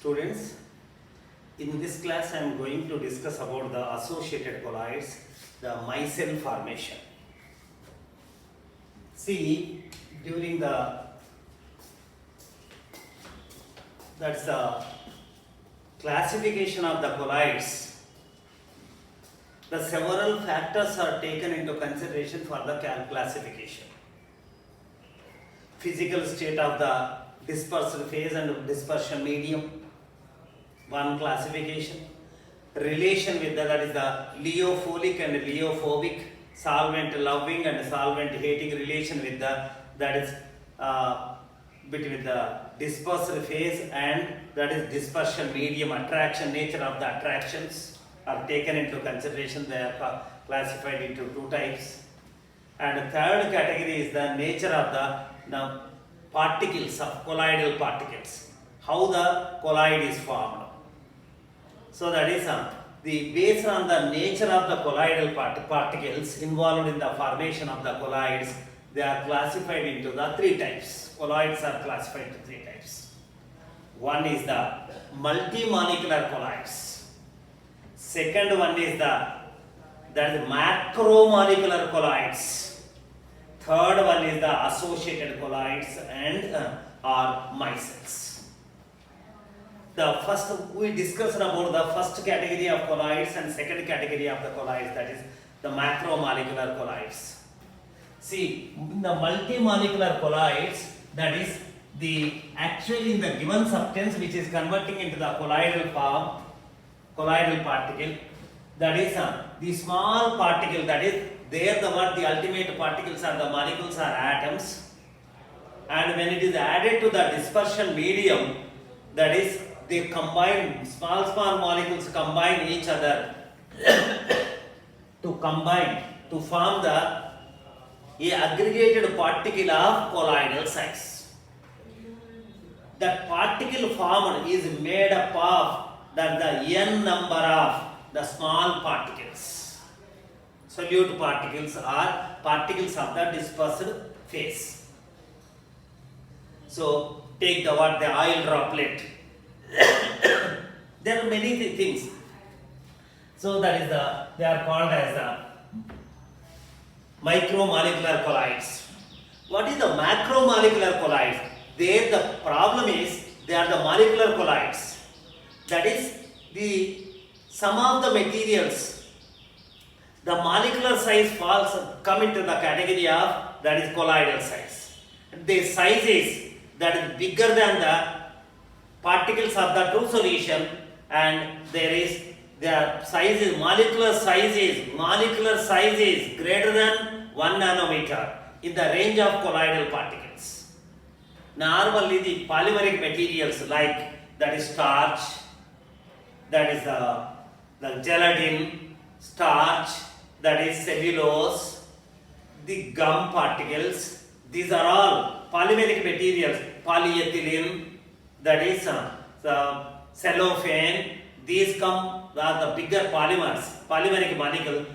Students, in this class I am going to discuss about the associated colloids, the micelle formation. See, during that's the classification of the colloids, the several factors are taken into consideration for the classification. Physical state of the dispersed phase and dispersion medium, one classification. Relation with that is the leophilic and leophobic, solvent loving and solvent hating relation with that is between the dispersed phase and that is dispersion medium. Attraction, nature of the attractions are taken into consideration. They are classified into two types. And the third category is the nature of the particles of colloidal particles, how the colloid is formed. So that is based on the nature of the colloidal particles involved in the formation of the colloids, they are classified into the three types. Colloids are classified into three types. One is the multimolecular colloids. Second one is that is macromolecular colloids. Third one is the associated colloids and or micelles. The first, we discussed about the first category of colloids and second category of the colloids, that is the macromolecular colloids. See, in the multimolecular colloids, that is the actually in the given substance which is converting into the colloidal form, colloidal particle, that is the small particle, that is there the ultimate particles are the molecules are atoms, and when it is added to the dispersion medium, that is they combine, small molecules combine each other to form a aggregated particle of colloidal size. That particle formed is made up of the n number of the small particles. Solute particles are particles of the dispersed phase. So take the oil droplet. There are many things. So that is they are called as the micromolecular colloids. What is the macromolecular colloids? There the problem is they are the molecular colloids. That is the some of the materials, the molecular size come into the category of that is colloidal size. The size is that is bigger than the particles of the true solution, and their size is molecular size is greater than 1 nanometer in the range of colloidal particles. Normally the polymeric materials like that is starch, that is the gelatin, starch, that is cellulose, the gum particles, these are all polymeric materials, polyethylene, that is the cellophane, these come the bigger polymeric molecule.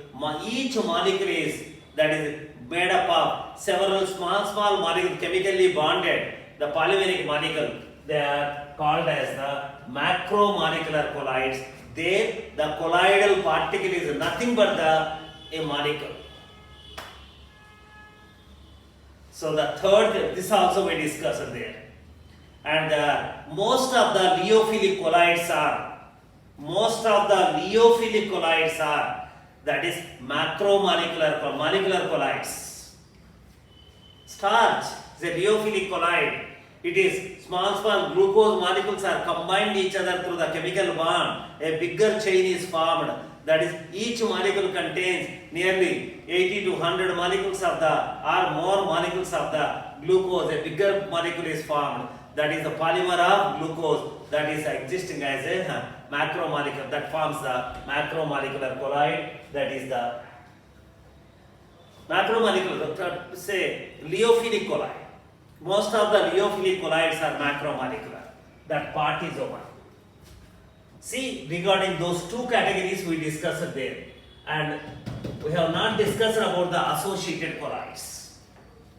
Each molecule is that is made up of several small molecules chemically bonded. The polymeric molecule, they are called as the macromolecular colloids. There the colloidal particle is nothing but a molecule. So the third, this also we discussed there. And most of the leophilic colloids are that is molecular colloids. Starch is a leophilic colloid. It is small glucose molecules are combined each other through the chemical bond. A bigger chain is formed. That is, each molecule contains nearly 80 to 100 molecules of or more molecules of the glucose. A bigger molecule is formed. That is the polymer of glucose that is existing as a macromolecule, that forms the macromolecular colloid. That is the macromolecular, say leophilic colloid. Most of the leophilic colloids are macromolecular. That part is over. See, regarding those two categories we discussed there, and we have not discussed about the associated colloids.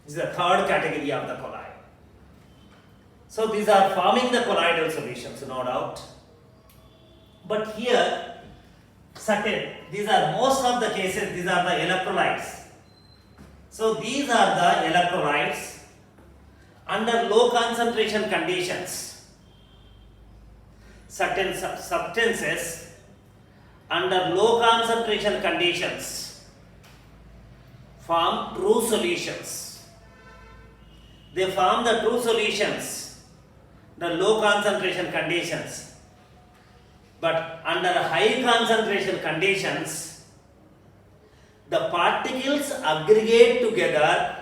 This is the third category of the colloid. So these are forming the colloidal solutions, no doubt. But here, these are most of the cases, these are the electrolytes. So these are the electrolytes under low concentration conditions. Certain substances under low concentration conditions form true solutions. They form the true solutions, the low concentration conditions. But under high concentration conditions, the particles aggregate together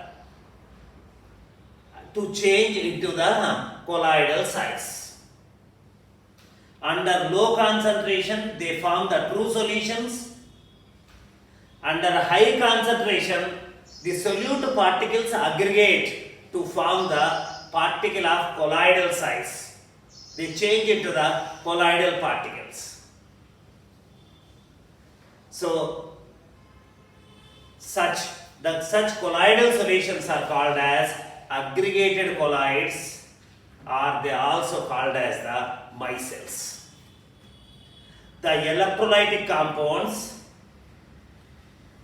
to change into the colloidal size. Under low concentration, they form the true solutions. Under high concentration, the solute particles aggregate to form the particle of colloidal size. They change into the colloidal particles. So, such colloidal solutions are called as aggregated colloids, or they are also called as the micelles. The electrolytic compounds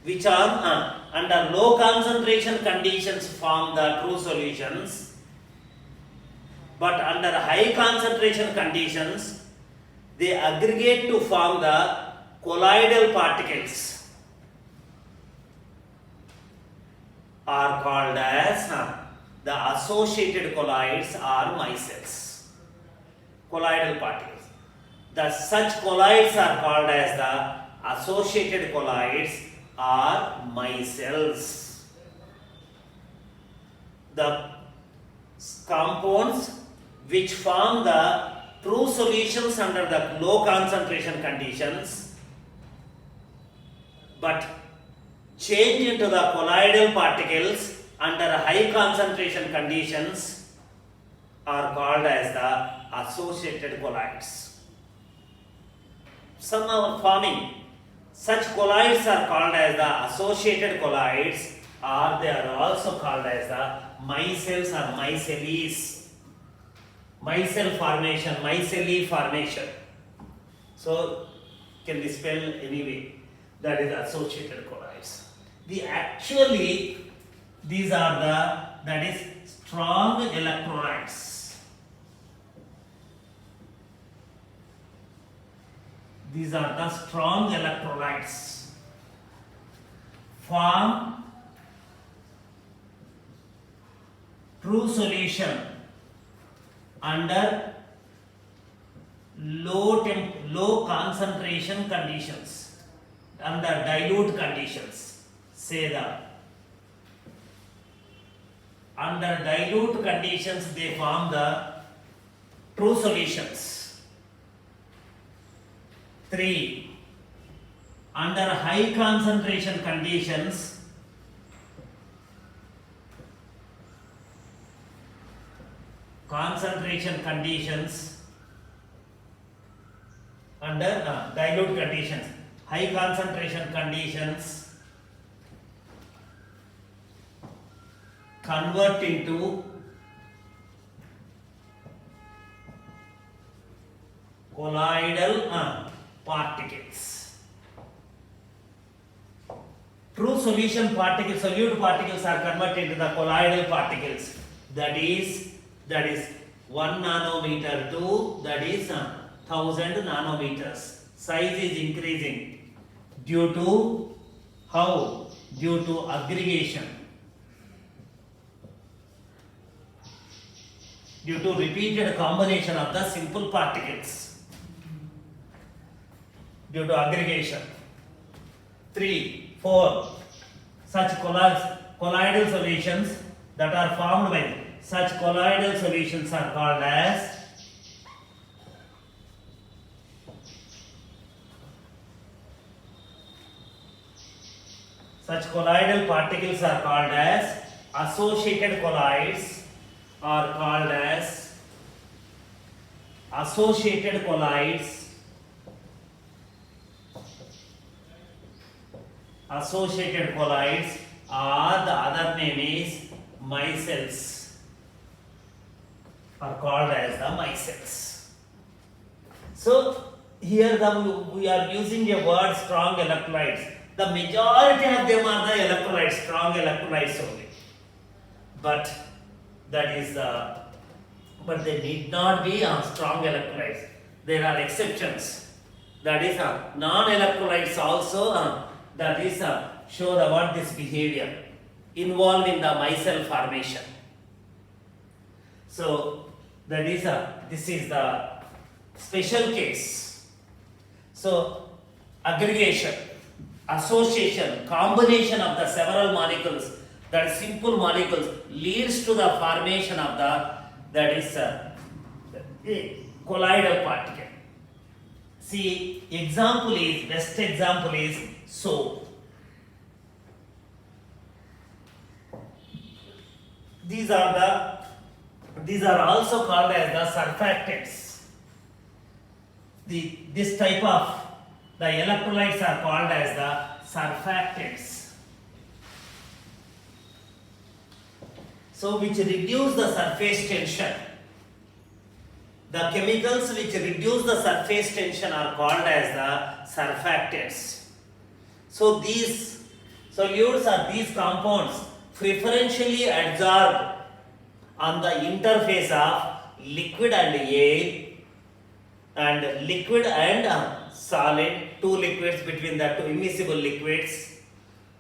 which are under low concentration conditions form the true solutions, but under high concentration conditions they aggregate to form the colloidal particles, are called as the associated colloids or micelles. Colloidal particles. Such colloids are called as the associated colloids or micelles. The compounds which form the true solutions under the low concentration conditions but change into the colloidal particles under high concentration conditions are called as the associated colloids. Some are forming such colloids are called as the associated colloids, or they are also called as the micelles or micelles. Micelle formation, micelli formation. So can be spelled anyway. That is associated colloids. These are that is strong electrolytes. These are the strong electrolytes. Form true solution under low concentration conditions, under dilute conditions. Say that under dilute conditions they form the true solutions. 3. Under high concentration conditions under dilute conditions, high concentration conditions convert into colloidal particles. True solution particles, solute particles are converted into the colloidal particles. That is 1 nanometer to 1000 nanometers. Size is increasing due to how? Due to aggregation. Due to repeated combination of the simple particles. Due to aggregation. 3, 4. Such colloidal solutions that are formed by such colloidal solutions are called as associated colloids, are called as associated colloids. Associated colloids, or the other name is micelles. are called as the micelles. So here we are using a word strong electrolytes. The majority of them are the electrolytes, strong electrolytes only. But that is but they need not be strong electrolytes. There are exceptions. That is non-electrolytes also that is show the what this behavior involved in the micelle formation. So that is this is the special case. So aggregation, association, combination of the several molecules, that is simple molecules, leads to the formation of the that is a colloidal particle. See, best example is soap. These are also called as the surfactants. This type of the electrolytes are called as the surfactants. So which reduce the surface tension. The chemicals which reduce the surface tension are called as the surfactants. So these solutes or these compounds preferentially adsorb on the interface of liquid and air, and liquid and solid, two liquids between the two immiscible liquids,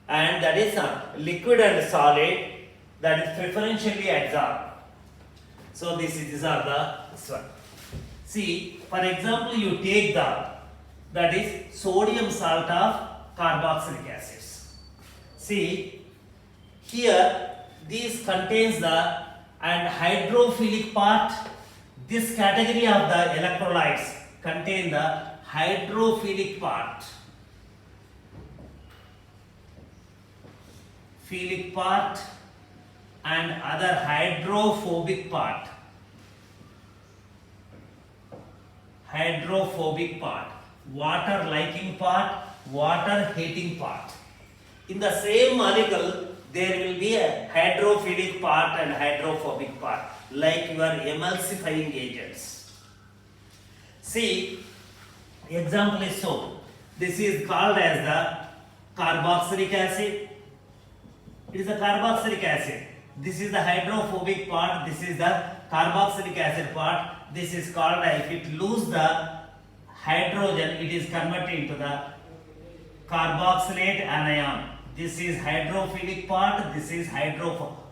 and that is liquid and solid, that is preferentially adsorbed. So these are this one. See, for example, you take that is sodium salt of carboxylic acids. See, here this contains the and hydrophilic part. This category of the electrolytes contain the hydrophilic part. Philic part and other hydrophobic part. Hydrophobic part, water liking part, water hating part. In the same molecule, there will be a hydrophilic part and hydrophobic part, like your emulsifying agents. See, example is soap. This is called as the carboxylic acid. It is a carboxylic acid. This is the hydrophobic part. This is the carboxylic acid part. This is called, if it lose the hydrogen, it is converted into the carboxylate anion. This is hydrophilic part. This is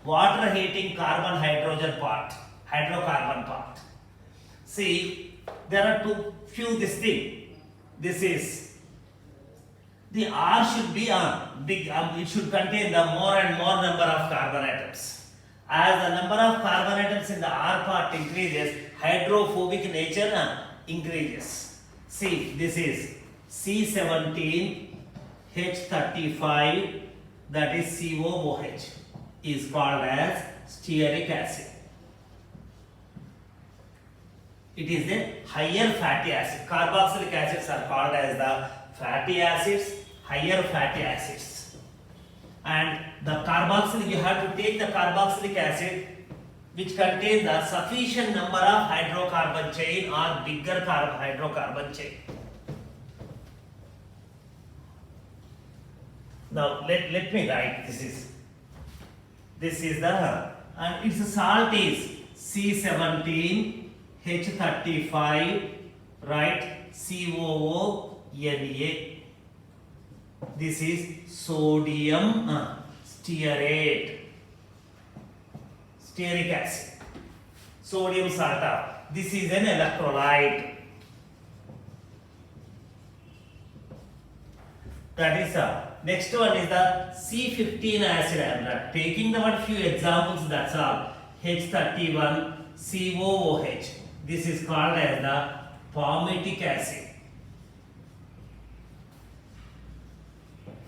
water hating carbon hydrogen part, hydrocarbon part. See, there are few this thing. This is the R should be big. It should contain the more and more number of carbon atoms. As the number of carbon atoms in the R part increases, hydrophobic nature increases. See, this is C17H35, that is COOH, is called as stearic acid. It is a higher fatty acid. Carboxylic acids are called as the fatty acids, higher fatty acids. And the carboxylic, you have to take the carboxylic acid which contains the sufficient number of hydrocarbon chain or bigger hydrocarbon chain. Now let me write this is the and its salt is C17H35, right, COONA. This is sodium stearate, stearic acid, sodium salt. This is an electrolyte. That is next one is the C15 acid. I am taking the one few examples, that's all. H31 COOH. This is called as the palmitic acid.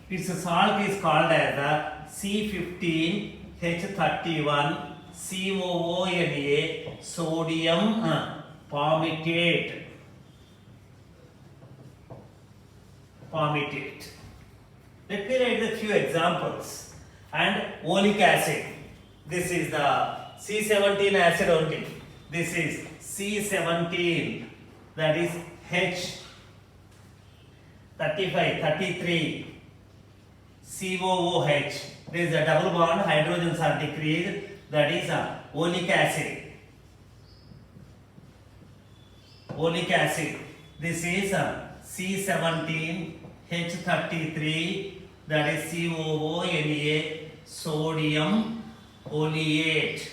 Its salt is called as the C15H31 COONA, sodium palmitate. Let me write a few examples. And oleic acid. This is the C17 acid only. This is C17, that is H35, 33, COOH. There is a double bond, hydrogens are decreased, that is oleic acid. Oleic acid. This is C17, H33, that is COONA, sodium oleate.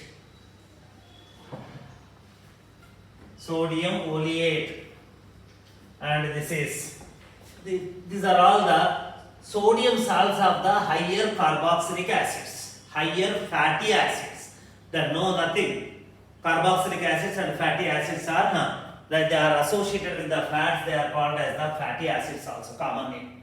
Sodium oleate. And this is, these are all the sodium salts of the higher carboxylic acids, higher fatty acids. That know nothing. Carboxylic acids and fatty acids are that they are associated with the fats, they are called as the fatty acids also, common name.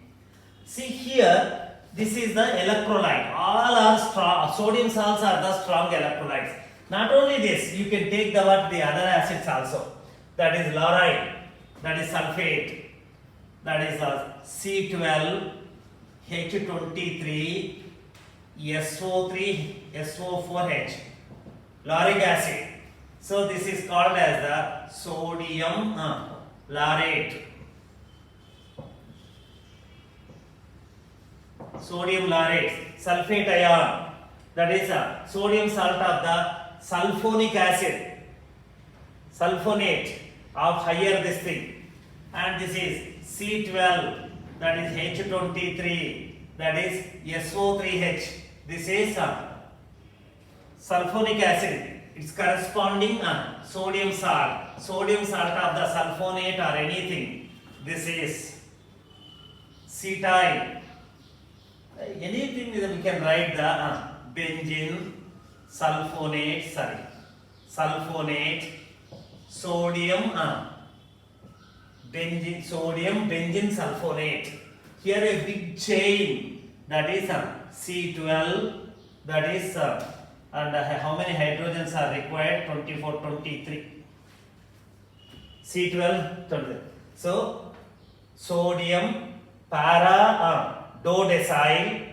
See here, this is the electrolyte. All are strong, sodium salts are the strong electrolytes. Not only this, you can take the other acids also. That is lauride, that is sulfate, that is C12, H23, SO3, SO4H, lauric acid. So this is called as the sodium laurate. Sodium laurate, sulfate ion, that is sodium salt of the sulfonic acid, sulfonate of higher this thing. And this is C12, that is H23, that is SO3H. This is sulfonic acid. Its corresponding sodium salt of the sulfonate or anything. This is cetyl. Anything we can write the benzene, sulfonate, sodium, benzene sulfonate. Here a big chain, that is C12, that is and how many hydrogens are required? 24, 23. C12, 20. So sodium para dodecyl,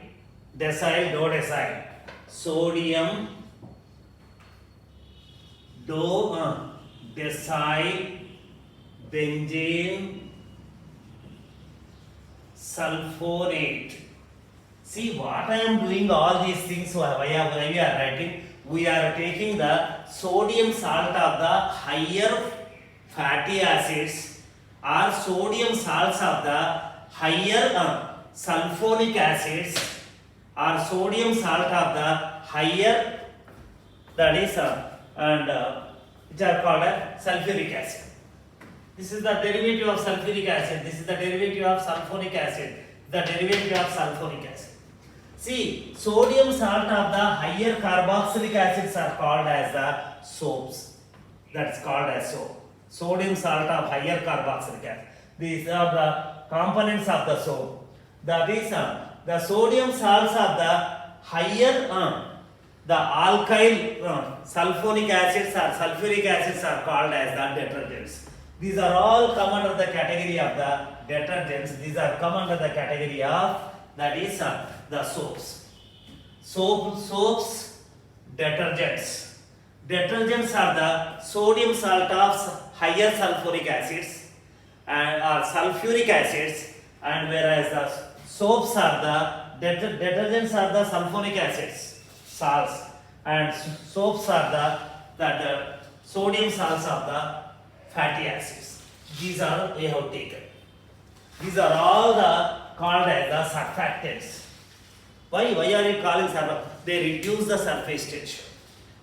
dodecyl, sodium decyl benzene sulfonate. See what I am doing, all these things why we are writing. We are taking the sodium salt of the higher fatty acids or sodium salts of the higher sulfonic acids or sodium salt of the higher, that is which are called sulfuric acid. This is the derivative of sulfuric acid. This is the derivative of sulfonic acid. The derivative of sulfonic acid. See, sodium salt of the higher carboxylic acids are called as the soaps. That's called as soap. Sodium salt of higher carboxylic acid. These are the components of the soap. That is the sodium salts of the higher the alkyl sulfonic acids or sulfuric acids are called as the detergents. These are all come under the category of the detergents. These are come under the category of, that is the soaps. Soaps, detergents. Detergents are the sodium salt of higher sulfuric acids and sulfuric acids, and whereas the soaps are the detergents are the sulfonic acids, salts, and soaps are the sodium salts of the fatty acids. These are we have taken. These are all the called as the surfactants. Why are you calling surfactants? They reduce the surface tension.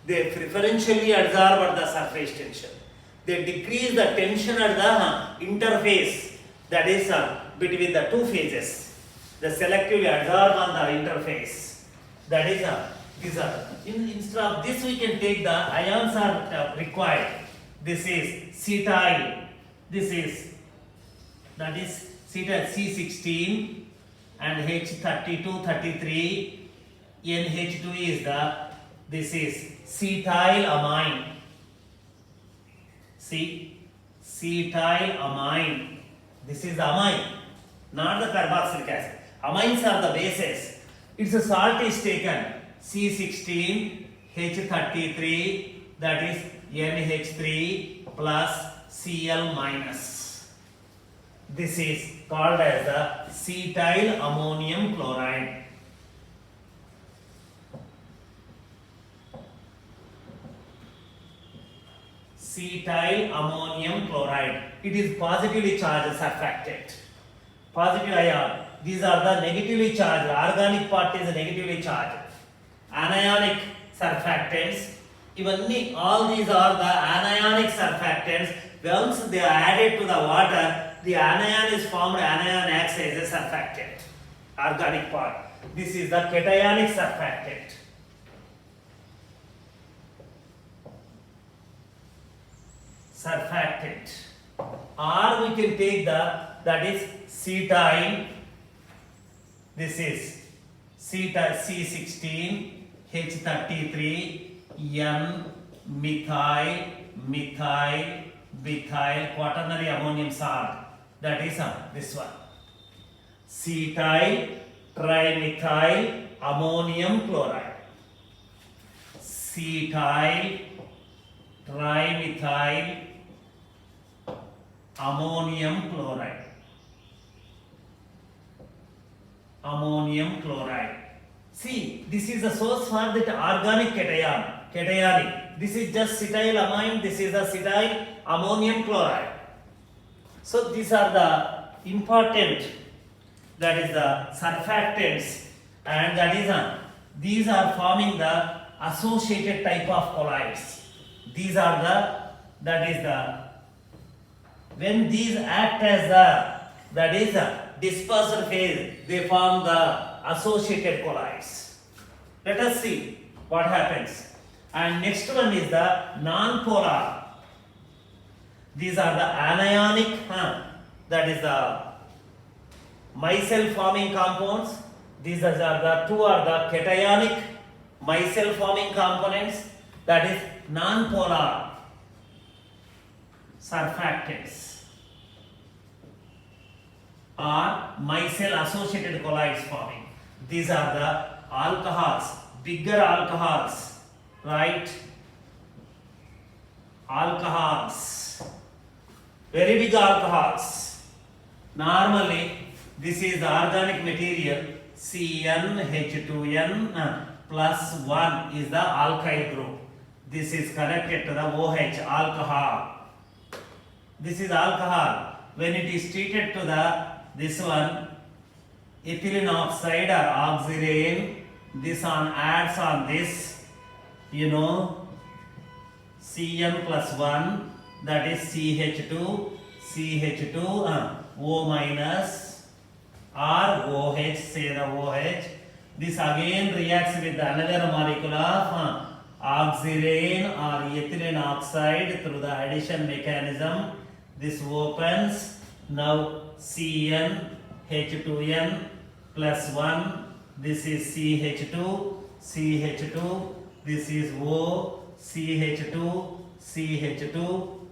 They preferentially adsorb at the surface tension. They decrease the tension at the interface, that is between the two phases. They selectively adsorb on the interface. That is these are. Instead of this, we can take the ions are required. This is cetyl. This is, that is cetyl, C16 and H32, 33. NH2 is this is cetylamine. See, cetylamine. This is the amine, not the carboxylic acid. Amines are the bases. Its salt is taken C16, H33, that is NH3 plus Cl minus. This is called as the cetyl ammonium chloride. Cetyl ammonium chloride. It is positively charged surfactant. Positive ion. These are the negatively charged. Organic part is negatively charged. Anionic surfactants. Even all these are the anionic surfactants. Once they are added to the water, the anion is formed. Anion acts as a surfactant. Organic part. This is the cationic surfactant. Surfactant. Or we can take that is cetyl. This is cetyl C16 H33 N methyl quaternary ammonium salt. That is this one. Cetyl trimethyl ammonium chloride. Cetyl trimethyl ammonium chloride. Ammonium chloride. See, this is the source for that organic cation. Cationic. This is just cetyl amine. This is the cetyl ammonium chloride. So these are the important, that is the surfactants, and that is these are forming the associated type of colloids. These are when these act as dispersal phase, they form the associated colloids. Let us see what happens. And next one is the non-polar. These are the anionic, that is the micelle forming compounds. These are the two are the cationic micelle forming components, that is non-polar surfactants or micelle associated colloids forming. These are the alcohols, bigger alcohols, right? Alcohols, very big alcohols. Normally, this is the organic material CnH2n plus 1 is the alkyl group. This is connected to the OH, alcohol. This is alcohol. When it is treated to this one, ethylene oxide or oxirane, this adds on this, Cn plus 1, that is CH2, O minus or OH, say the OH. This again reacts with another molecule of oxirane or ethylene oxide through the addition mechanism. This opens. Now CnH2n plus 1. This is CH2. This is O, CH2,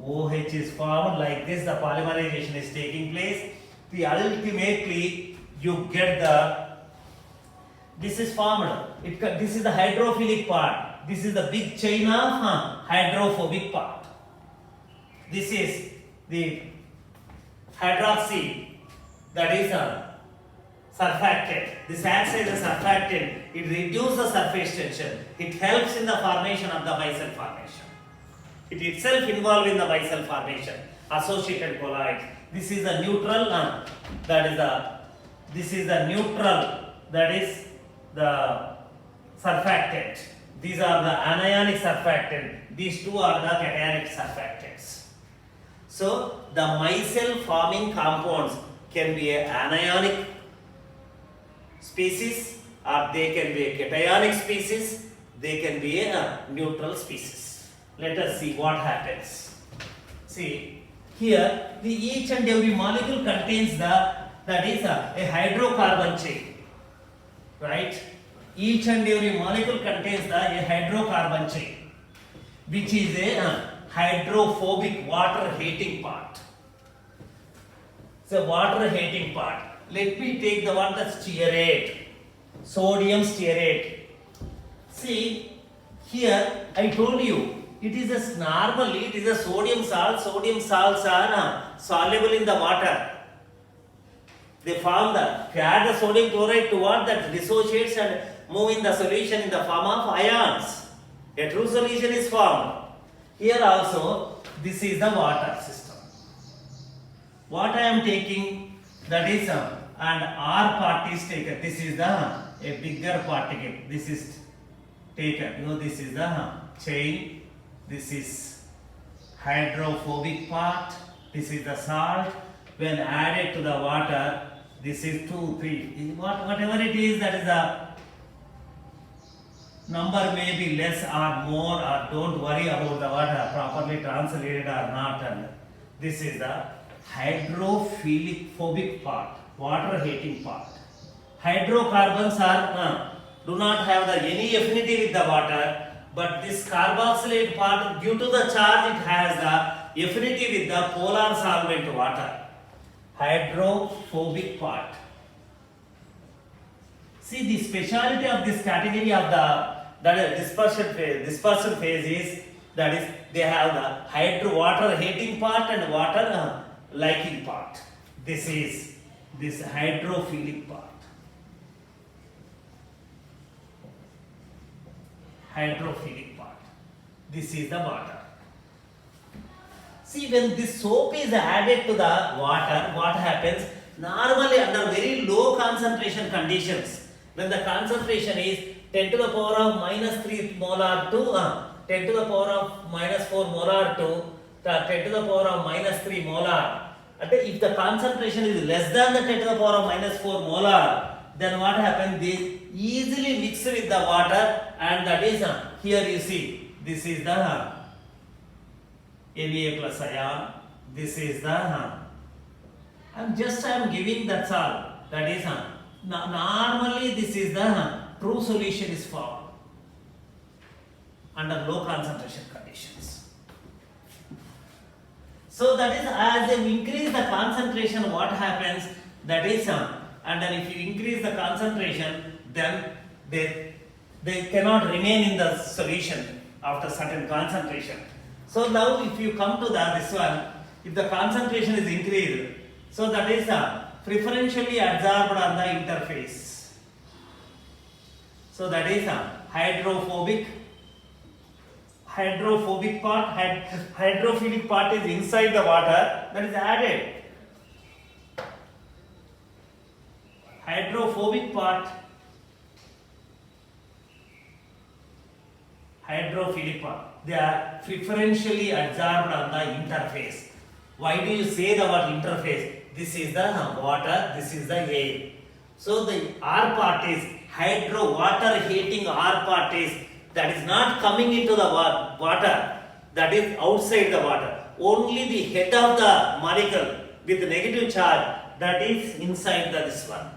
OH is formed like this. The polymerization is taking place. Ultimately, you get this is formed. This is the hydrophilic part. This is the big chain of hydrophobic part. This is the hydroxy, that is surfactant. This acts as a surfactant. It reduces the surface tension. It helps in the formation of the micelle formation. It itself involved in the micelle formation. Associated colloids. This is the neutral. This is the neutral. That is the surfactant. These are the anionic surfactant. These two are the cationic surfactants. So the micelle forming compounds can be an anionic species, or they can be a cationic species, they can be a neutral species. Let us see what happens. See, here each and every molecule contains a hydrocarbon chain, right? Each and every molecule contains a hydrocarbon chain, which is a hydrophobic water hating part. It's a water hating part. Let me take the one that's stearate, sodium stearate. See, here I told you It is a normally it is a sodium salt. Sodium salts are soluble in the water. They form the, if you add the sodium chloride to what, that dissociates and move in the solution in the form of ions. A true solution is formed. Here also, this is the water system. What I am taking, that is and R part is taken. This is the a bigger particle. This is taken. This is the chain. This is hydrophobic part. This is the salt. When added to the water, this is 2, 3. Whatever it is, that is the number may be less or more, or don't worry about the water properly translated or not. And this is the hydrophilic phobic part, water hating part. Hydrocarbons are do not have any affinity with the water, but this carboxylate part, due to the charge, it has the affinity with the polar solvent water. Hydrophobic part. See, the speciality of this category of the dispersion phase is, that is, they have the water hating part and water liking part. This is this hydrophilic part. Hydrophilic part. This is the water. See, when this soap is added to the water, what happens? Normally under very low concentration conditions, when the concentration is 10 to the power of minus 3 molar to 10 to the power of minus 4 molar to 10 to the power of minus 3 molar. If the concentration is less than the 10 to the power of minus 4 molar, then what happens? They easily mix with the water, and that is here you see, this is the Na plus ion. This is the I am giving, that's all. That is normally this is the true solution is formed under low concentration conditions. So that is, as you increase the concentration, what happens? That is and then if you increase the concentration, then they cannot remain in the solution after certain concentration. So now if you come to this one, if the concentration is increased, so that is preferentially absorbed on the interface. So that is hydrophobic part, hydrophilic part is inside the water, that is added. Hydrophobic part, hydrophilic part, they are preferentially absorbed on the interface. Why do you say the word interface? This is the water, this is the air. So the R part is water heating R part is, that is not coming into the water, that is outside the water. Only the head of the molecule with negative charge, that is inside this one,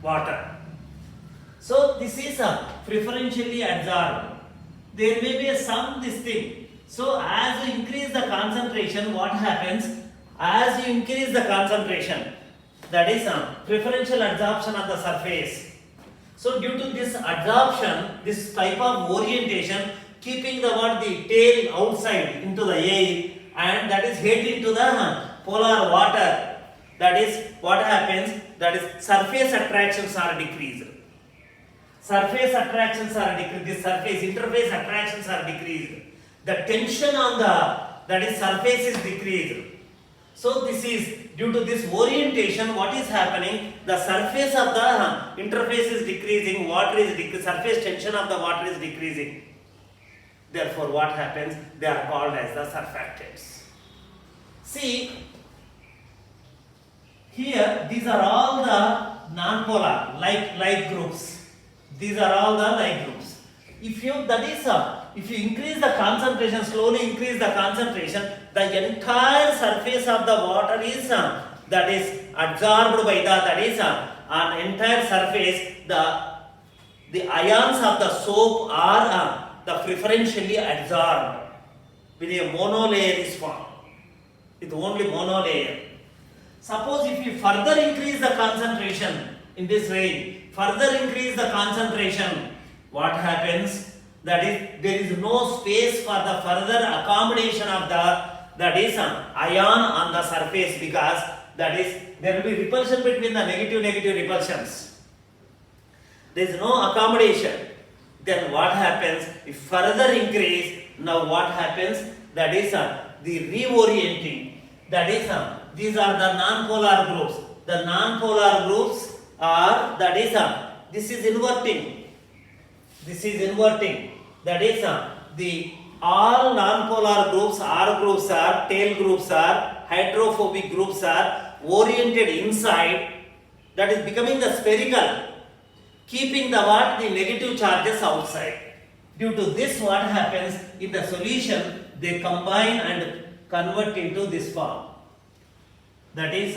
water. So this is preferentially absorbed. There may be some this thing. So as you increase the concentration, what happens? As you increase the concentration, that is preferential adsorption of the surface. So due to this adsorption, this type of orientation, keeping the tail outside into the air, and that is head into the polar water, that is what happens, that is surface attractions are decreased. Surface attractions are decreased. This surface interface attractions are decreased. The tension on the surface is decreased. So this is due to this orientation. What is happening? The surface of the interface is decreasing. Water is decreasing. Surface tension of the water is decreasing. Therefore, what happens? They are called as the surfactants. See, here these are all the non-polar like groups. These are all the like groups. If you increase the concentration, slowly increase the concentration, the entire surface of the water is that is absorbed by on entire surface, the ions of the soap are the preferentially absorbed with a monolayer is formed. With only monolayer. Suppose if you further increase the concentration in this range, further increase the concentration, what happens? That is, there is no space for the further accommodation of that is ion on the surface, because that is there will be repulsion between the negative repulsions. There is no accommodation. Then what happens if further increase? Now what happens? That is the reorienting. That is these are the non-polar groups. The non-polar groups are, that is this is inverting. This is inverting. That is the all non-polar groups, R groups are, tail groups are, hydrophobic groups are oriented inside. That is becoming the spherical, keeping the what? The negative charges outside. Due to this, what happens in the solution? They combine and convert into this form. That is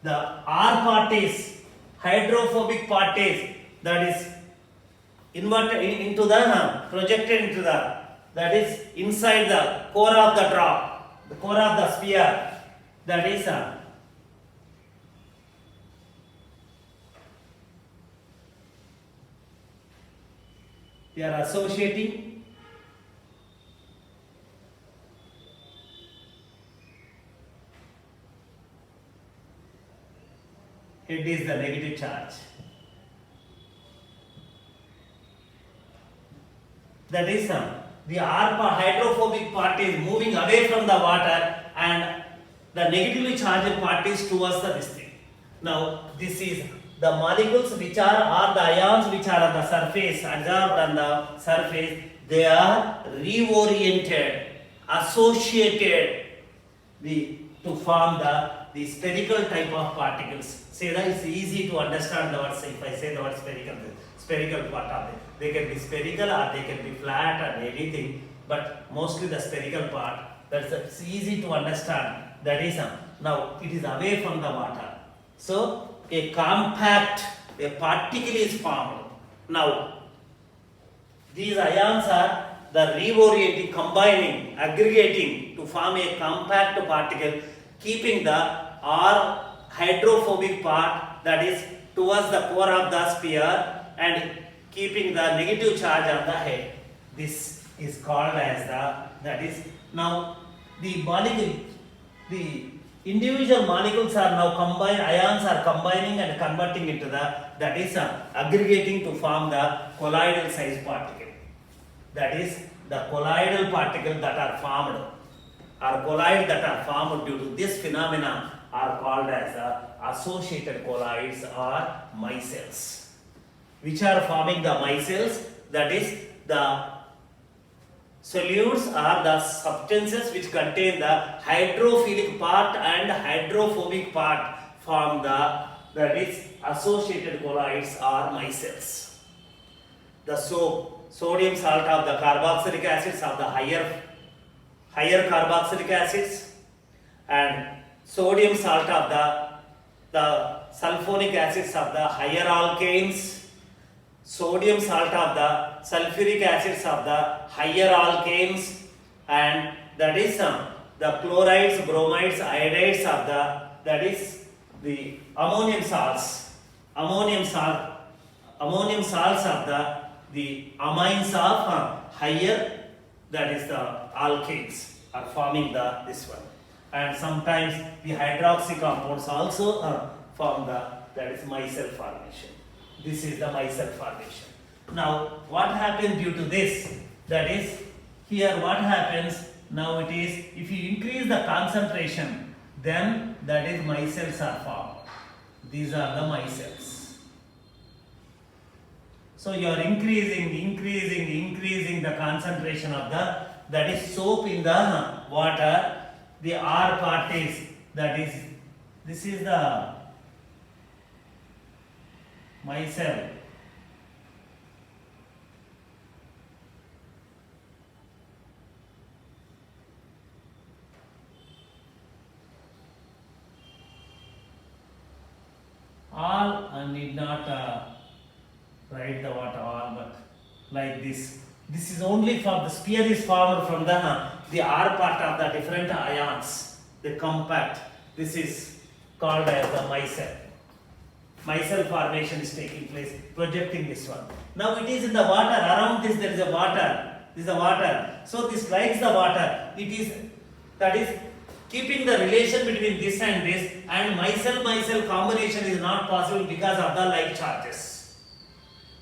the R part is hydrophobic part is, that is inverted into the projected into the, that is inside the core of the drop, the core of the sphere. That is they are associating. It is the negative charge. That is the R part, hydrophobic part is moving away from the water, and the negatively charged part is towards the this thing. Now this is the molecules which are, or the ions which are on the surface, absorbed on the surface, they are reoriented, associated to form the spherical type of particles. Say that it's easy to understand the words. If I say the word spherical, the spherical part of it, they can be spherical or they can be flat or anything, but mostly the spherical part. That's easy to understand. That is now it is away from the water. So a compact, a particle is formed. Now these ions are the reorienting, combining, aggregating to form a compact particle, keeping the R hydrophobic part, that is towards the core of the sphere, and keeping the negative charge on the head. This is called as that is now the molecule, the individual molecules are now combined, ions are combining and converting into that is aggregating to form the colloidal size particle. That is the colloidal particle that are formed, or colloid that are formed due to this phenomena are called as associated colloids or micelles. Which are forming the micelles? That is the solutes or the substances which contain the hydrophilic part and hydrophobic part form that is associated colloids or micelles. The sodium salt of the carboxylic acids of the higher carboxylic acids, and sodium salt of the sulfonic acids of the higher alkanes, sodium salt of the sulfuric acids of the higher alkanes, and that is the chlorides, bromides, iodides of that is the ammonium salts of the amines of higher, that is the alkanes are forming this one, and sometimes the hydroxy compounds also form that is micelle formation. This is the micelle formation. Now what happens due to this? That is, here what happens now, it is if you increase the concentration, then that is micelles are formed. These are the micelles. So you are increasing the concentration of that is soap in the water. The R part is, that is, this is the micelle. All, I need not write the what all, but like this. This is only for the sphere is formed from the R part of the different ions, the compact. This is called as the micelle. micelle formation is taking place, projecting this one. Now it is in the water, around this there is a water, this is the water. So this strikes the water, it is, that is keeping the relation between this and this, and micelle combination is not possible because of the like charges.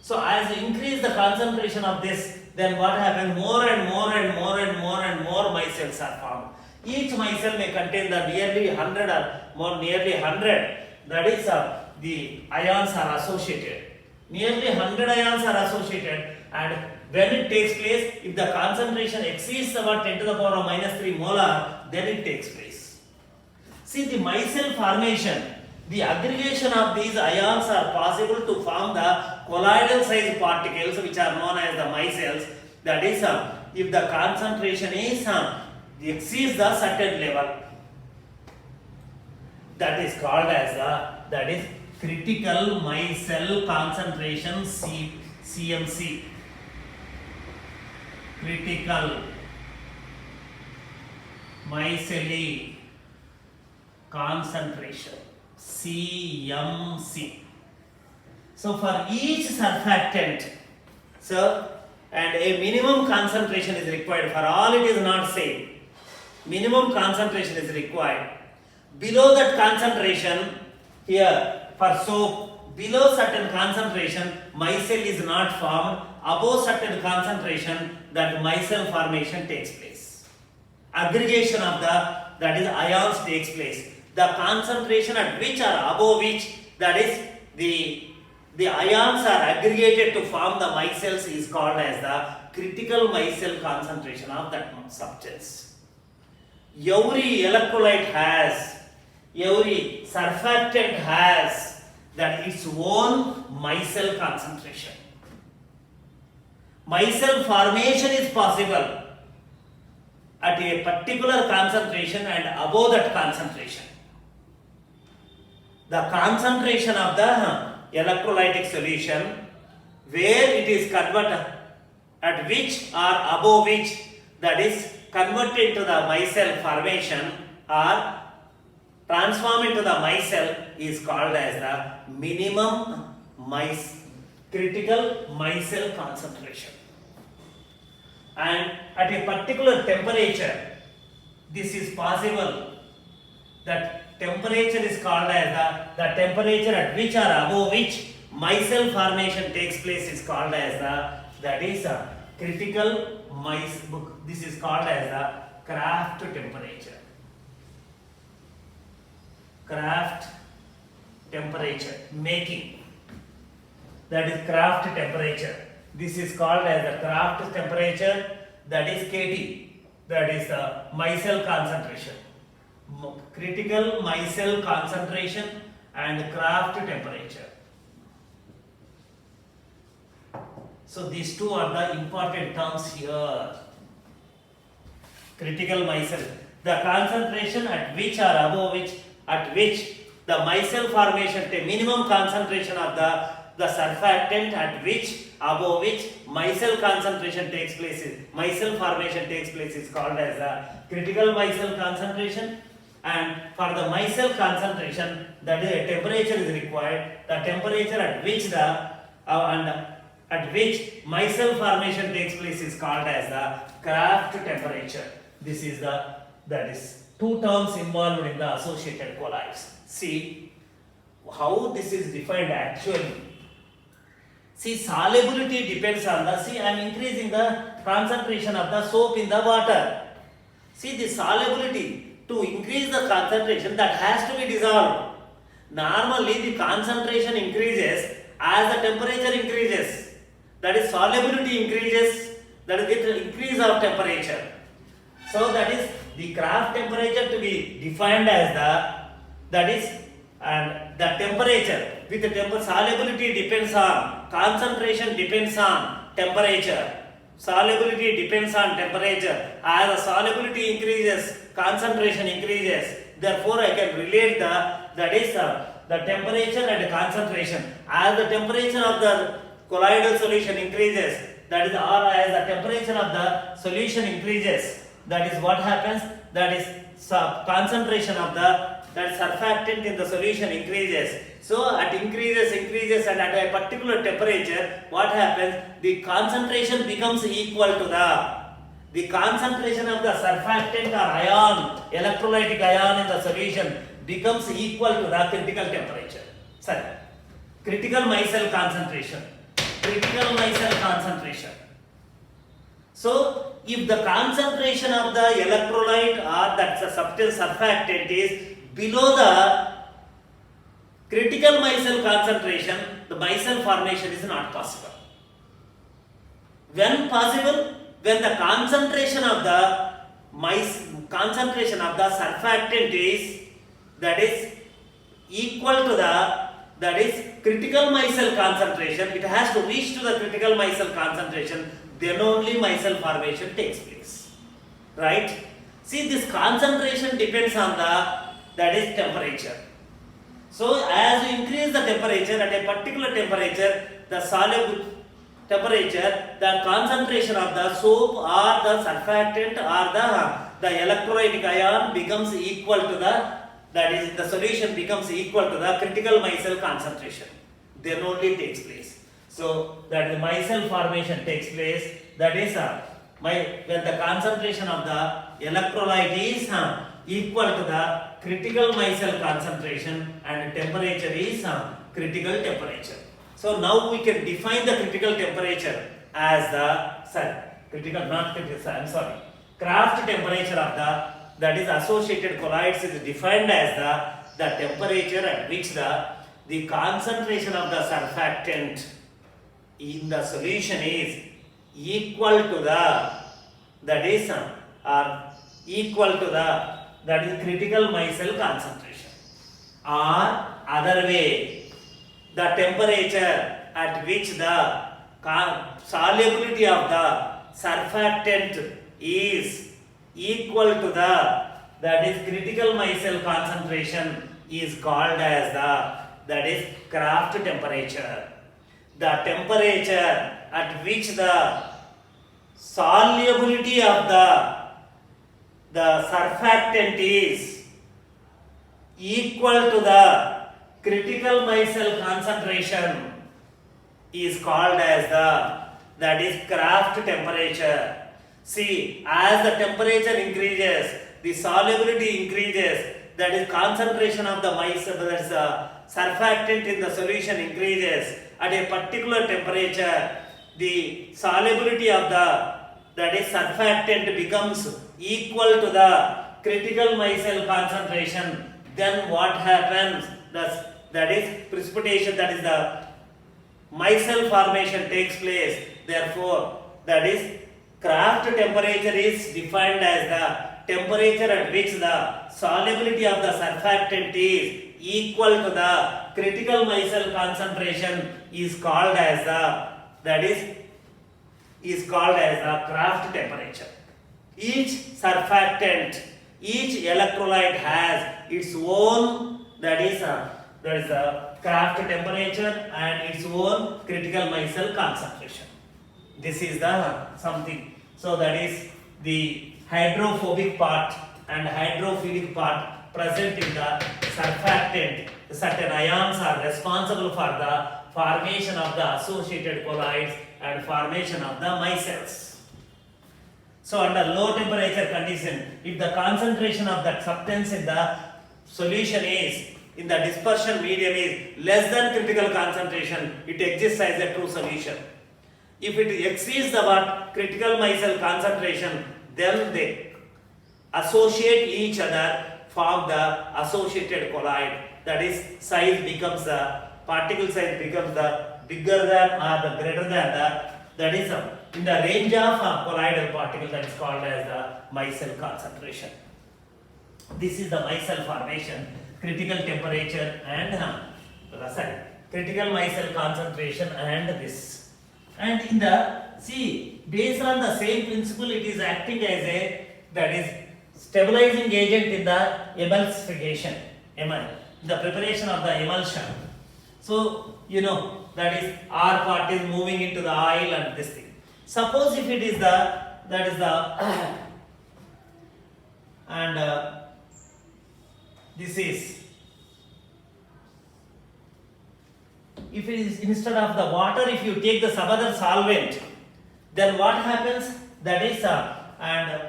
So as you increase the concentration of this, then what happens, more and more micelles are formed. Each micelle may contain the nearly 100 or more, nearly 100, that is the ions are associated. Nearly 100 ions are associated, and when it takes place, if the concentration exceeds about 10 to the power of minus 3 molar, then it takes place. See, the micelle formation, the aggregation of these ions are possible to form the colloidal size particles which are known as the micelles. That is, if the concentration is exceeds the certain level, that is called as the, that is critical micelle concentration, CMC. Critical micelle concentration, CMC. So for each surfactant, so, and a minimum concentration is required, for all it is not same. Minimum concentration is required. Below that concentration, here for soap, below certain concentration, micelle is not formed. Above certain concentration, that micelle formation takes place. Aggregation of the, that is ions takes place. The concentration at which or above which, that is the ions are aggregated to form the micelles, is called as the critical micelle concentration of that substance. Every electrolyte has, every surfactant has that its own micelle concentration. Micelle formation is possible at a particular concentration and above that concentration. The concentration of the electrolytic solution, where it is converted, at which or above which, that is converted into the micelle formation or transform into the micelle, is called as the minimum critical micelle concentration. And at a particular temperature, this is possible. That temperature is called as the temperature at which or above which micelle formation takes place is called as the, that is critical micelle, this is called as the Kraft temperature. Kraft temperature making, that is Kraft temperature. This is called as the Kraft temperature, that is KT, that is the micelle concentration. Critical micelle concentration and Kraft temperature. So these two are the important terms here. Critical micelle, the concentration at which or above which, at which the micelle formation, the minimum concentration of the surfactant at which, above which micelle concentration takes place, micelle formation takes place, is called as the critical micelle concentration. And for the micelle concentration, that is a temperature is required. The temperature at which the at which micelle formation takes place is called as the Kraft temperature. This is the, that is two terms involved in the associated colloids. See how this is defined actually. See, solubility depends on the, see, I am increasing the concentration of the soap in the water. See, the solubility, to increase the concentration, that has to be dissolved. Normally the concentration increases as the temperature increases. That is solubility increases, that is with increase of temperature. So that is the Kraft temperature to be defined as the, that is, and the temperature with the solubility depends on, concentration depends on temperature. Solubility depends on temperature. As the solubility increases, concentration increases. Therefore, I can relate the, that is the temperature and concentration. As the temperature of the colloidal solution increases, that is, or as the temperature of the solution increases, that is what happens. That is concentration of the, that surfactant in the solution increases. So at increases and at a particular temperature, what happens? The concentration becomes equal to the concentration of the surfactant or ion, electrolytic ion in the solution becomes equal to the critical temperature. Sorry, critical micelle concentration. Critical micelle concentration. So, if the concentration of the electrolyte or that substance surfactant is below the critical micelle concentration, the micelle formation is not possible. When possible? When the concentration of the surfactant is equal to critical micelle concentration, it has to reach to the critical micelle concentration, then only micelle formation takes place. Right? See, this concentration depends on the temperature. So, as you increase the temperature at a particular temperature, the soluble temperature, the concentration of the soap or the surfactant or the electrolytic ion becomes equal to the solution becomes equal to the critical micelle concentration. Then only takes place. So, that the micelle formation takes place, that is when the concentration of the electrolyte is equal to the critical micelle concentration and temperature is critical temperature. So now we can define the critical temperature as Kraft temperature of that is associated colloids is defined as the temperature at which the concentration of the surfactant in the solution is equal to critical micelle concentration, or other way, the temperature at which the solubility of the surfactant is equal to critical micelle concentration is called as Kraft temperature. The temperature at which the solubility of the surfactant is equal to the critical micelle concentration is called as Kraft temperature. See, as the temperature increases, the solubility increases, that is concentration of the surfactant in the solution increases. At a particular temperature, the solubility of the surfactant becomes equal to the critical micelle concentration. Then what happens? That is precipitation, that is the micelle formation takes place. Therefore, that is Kraft temperature is defined as the temperature at which the solubility of the surfactant is equal to the critical micelle concentration is called as the Kraft temperature. Each surfactant, each electrolyte has its own Kraft temperature and its own critical micelle concentration. This is the something. So that is the hydrophobic part and hydrophilic part present in the surfactant. Certain ions are responsible for the formation of the associated colloids and formation of the micelles. So under low temperature condition, if the concentration of that substance in the solution is in the dispersion medium is less than critical concentration, it exists as a true solution. If it exceeds the critical micelle concentration, then they associate each other, form the associated colloid. That is, particle size becomes the bigger than or the greater than that is in the range of colloidal particles, that is called as the micelle concentration. This is the micelle formation, critical temperature and critical micelle concentration and this. And in based on the same principle, it is acting as stabilizing agent in the emulsification, the preparation of the emulsion. So, that is R part is moving into the oil and this thing. Suppose if it is this is if it is instead of the water, if you take the some other solvent, then what happens? That is and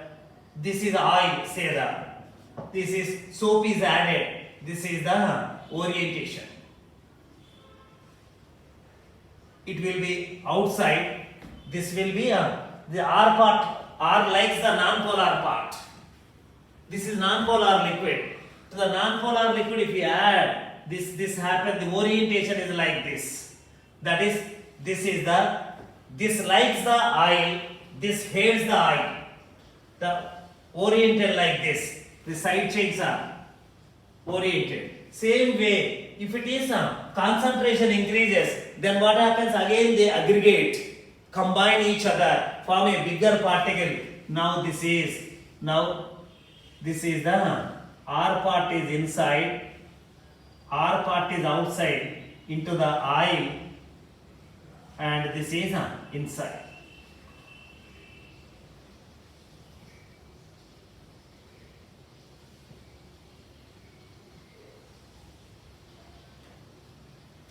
this is oil, say that this is soap is added. This is the orientation. It will be outside. This will be the R part. R likes the non-polar part. This is non-polar liquid. To the non-polar liquid, if we add this happens. The orientation is like this. That is, this likes the oil. This hates the oil. The oriented like this. The side chains are oriented. Same way, if it is concentration increases, then what happens? Again they aggregate, combine each other, form a bigger particle. Now this is the R part is inside, R part is outside into the oil, and this is inside.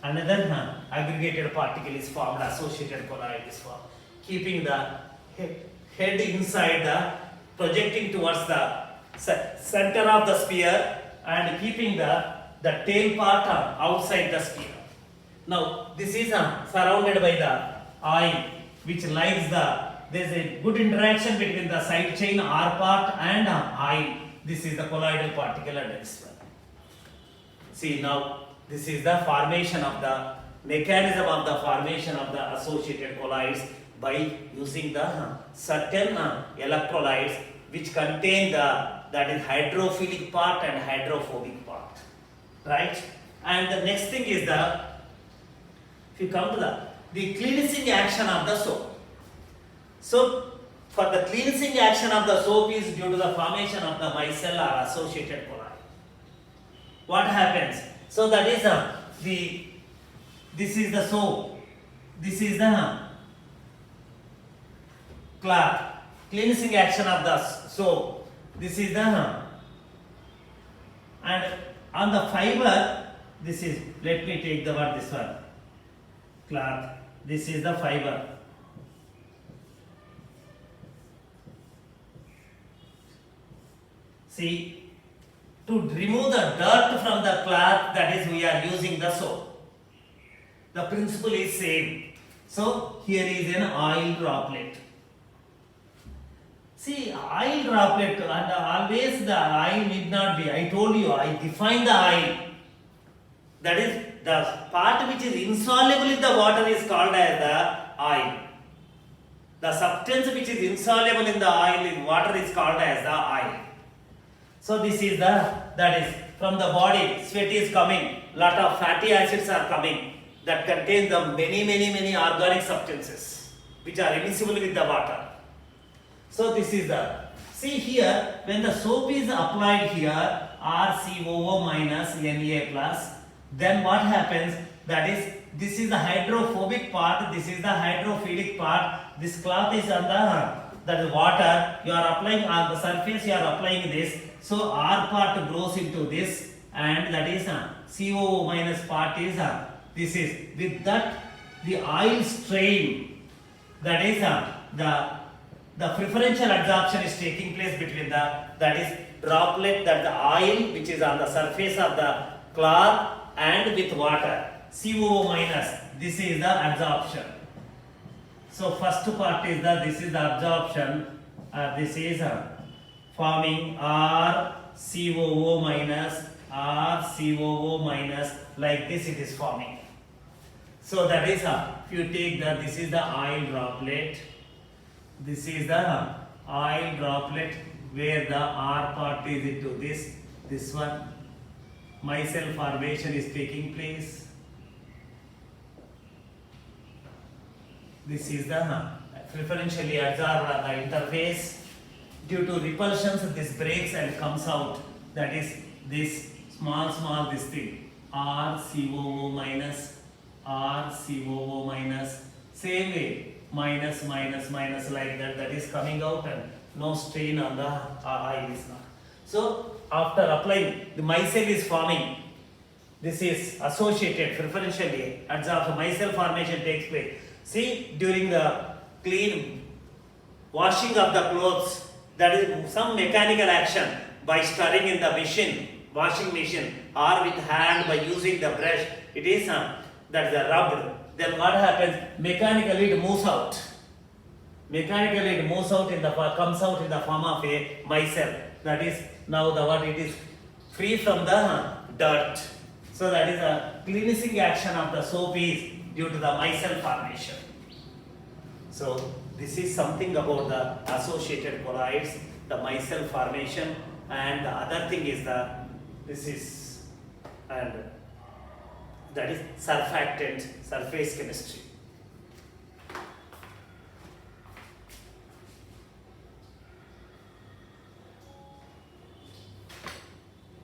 Another aggregated particle is formed, associated colloid is formed, keeping the head inside the, projecting towards the center of the sphere and keeping the tail part outside the sphere. Now this is surrounded by the oil which lies there is a good interaction between the side chain R part and oil. This is the colloidal particle and this one. See now, this is the formation of the mechanism of the formation of the associated colloids by using the certain electrolytes which contain that is hydrophilic part and hydrophobic part, right? And the next thing is if you come to the cleansing action of the soap. So for the cleansing action of the soap is due to the formation of the micellar associated colloid. What happens? So that is this is the soap, this is the cloth, cleansing action of the soap, this is the and on the fiber, this is, let me take the word, this one, cloth, this is the fiber. See, to remove the dirt from the cloth, that is we are using the soap. The principle is same. So here is an oil droplet. See, oil droplet, and always the oil need not be, I told you, I define the oil. That is the part which is insoluble in the water is called as the oil. The substance which is insoluble in the oil in water is called as the oil. So this is that is from the body, sweat is coming, lot of fatty acids are coming that contain the many organic substances which are immiscible with the water. So this is see here, when the soap is applied here, RCOO minus Na plus, then what happens? That is, this is the hydrophobic part, this is the hydrophilic part, this cloth is on that is water, you are applying on the surface, you are applying this. So R part grows into this, and that is COO minus part is this is, with that the oil strain, that is the preferential absorption is taking place between that is droplet, that the oil which is on the surface of the cloth and with water, COO minus, this is the absorption. So first part is this is the absorption, this is forming RCOO minus, RCOO minus, like this it is forming. So that is if you take this is the oil droplet, this is the oil droplet where the R part is into this one, micelle formation is taking place. This is the preferentially absorbed on the interface. Due to repulsions, this breaks and comes out. That is this small this thing, RCOO minus, RCOO minus. Same way, minus like that. That is coming out and no strain on the oil is not. So after applying, the micelle is forming. This is associated preferentially as of micelle formation takes place. See, during the clean washing of the clothes, that is some mechanical action by stirring in the machine, washing machine, or with hand by using the brush. It is that is rubbed. Then what happens? Mechanically it moves out. Mechanically it moves out in the comes out in the form of a micelle. That is now the what it is free from the dirt. So that is a cleansing action of the soap is due to the micelle formation. So this is something about the associated colloids, the micelle formation, and the other thing is that is surfactant, surface chemistry.